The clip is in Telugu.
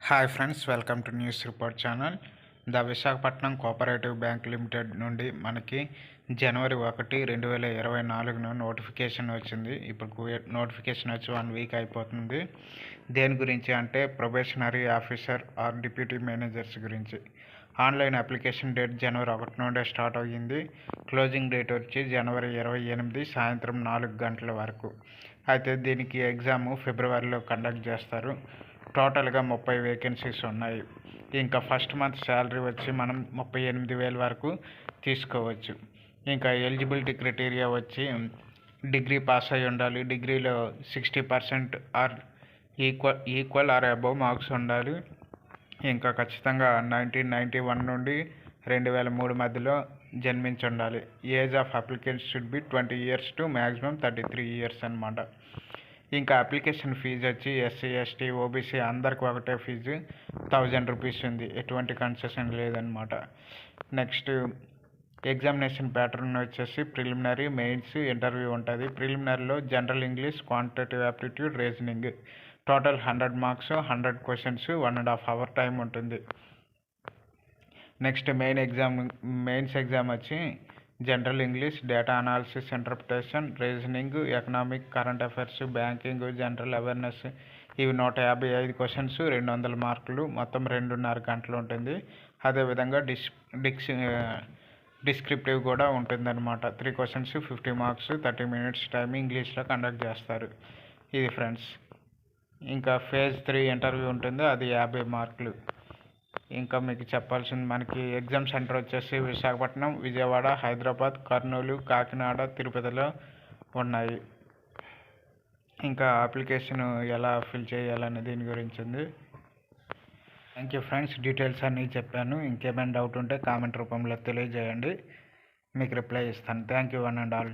Hi friends, welcome to news report channel. The Visakhapatnam cooperative bank limited నుండి మనకి జనవరి 1, 2024 నోటిఫికేషన్ వచ్చింది. ఇప్పుడు నోటిఫికేషన్ వచ్చి 1 వీక్ అయిపోతుంది. దేని గురించి అంటే probationary officer or deputy managers గురించి. ఆన్లైన్ అప్లికేషన్ డేట్ జనవరి 1 నుండే స్టార్ట్ అయ్యింది. క్లోజింగ్ డేట్ వచ్చి జనవరి 28 సాయంత్రం 4 గంటల వరకు. అయితే దీనికి ఎగ్జామ్ ఫిబ్రవరిలో కండక్ట్ చేస్తారు. టోటల్గా 30 వేకెన్సీస్ ఉన్నాయి. ఇంకా ఫస్ట్ మంత్ శాలరీ వచ్చి మనం 38,000 వరకు తీసుకోవచ్చు. ఇంకా ఎలిజిబిలిటీ క్రైటీరియా వచ్చి డిగ్రీ పాస్ అయి ఉండాలి. డిగ్రీలో 60% or equal or above marks ఉండాలి. ఇంకా ఖచ్చితంగా 1991 నుండి 2003 మధ్యలో జన్మించి ఉండాలి. Age of applicants should be 20 years to maximum 33 years అన్నమాట. ఇంకా అప్లికేషన్ ఫీజు వచ్చి ఎస్సీ, ఎస్టీ, ఓబీసీ అందరికి ఒకటే ఫీజు 1000 రూపీస్ ఉంది. ఎటువంటి కన్సెషన్ లేదనమాట. నెక్స్ట్ ఎగ్జామినేషన్ ప్యాటర్న్ వచ్చేసి ప్రిలిమినరీ, మెయిన్స్, ఇంటర్వ్యూ ఉంటుంది. ప్రిలిమినరీలో general English, quantitative aptitude, reasoning total 100 marks, 100 questions, 1.5 hour time ఉంటుంది. నెక్స్ట్ మెయిన్స్ ఎగ్జామ్ వచ్చి general English, data analysis, interpretation, reasoning, economic, current affairs, banking, general awareness ఇవి 155 క్వశ్చన్స్, 200 మార్కులు, మొత్తం 2.5 గంటలు ఉంటుంది. అదేవిధంగా డిస్క్రిప్టివ్ కూడా ఉంటుందన్నమాట. 3 questions 50 marks, 30 minutes టైం ఇంగ్లీష్లో కండక్ట్ చేస్తారు. ఇది ఫ్రెండ్స్. ఇంకా phase 3 ఇంటర్వ్యూ ఉంటుంది, అది 50 మార్కులు. ఇంకా మీకు చెప్పాల్సింది మనకి ఎగ్జామ్ సెంటర్ వచ్చేసి విశాఖపట్నం, విజయవాడ, హైదరాబాద్, కర్నూలు, కాకినాడ, తిరుపతిలో ఉన్నాయి. ఇంకా అప్లికేషన్ ఎలా ఫిల్ చేయాలనే దీని గురించి ఉంది. థ్యాంక్ యూ ఫ్రెండ్స్, డీటెయిల్స్ అన్నీ చెప్పాను. ఇంకేమైనా డౌట్ ఉంటే కామెంట్ రూపంలో తెలియజేయండి, మీకు రిప్లై ఇస్తాను. Thank you one and all.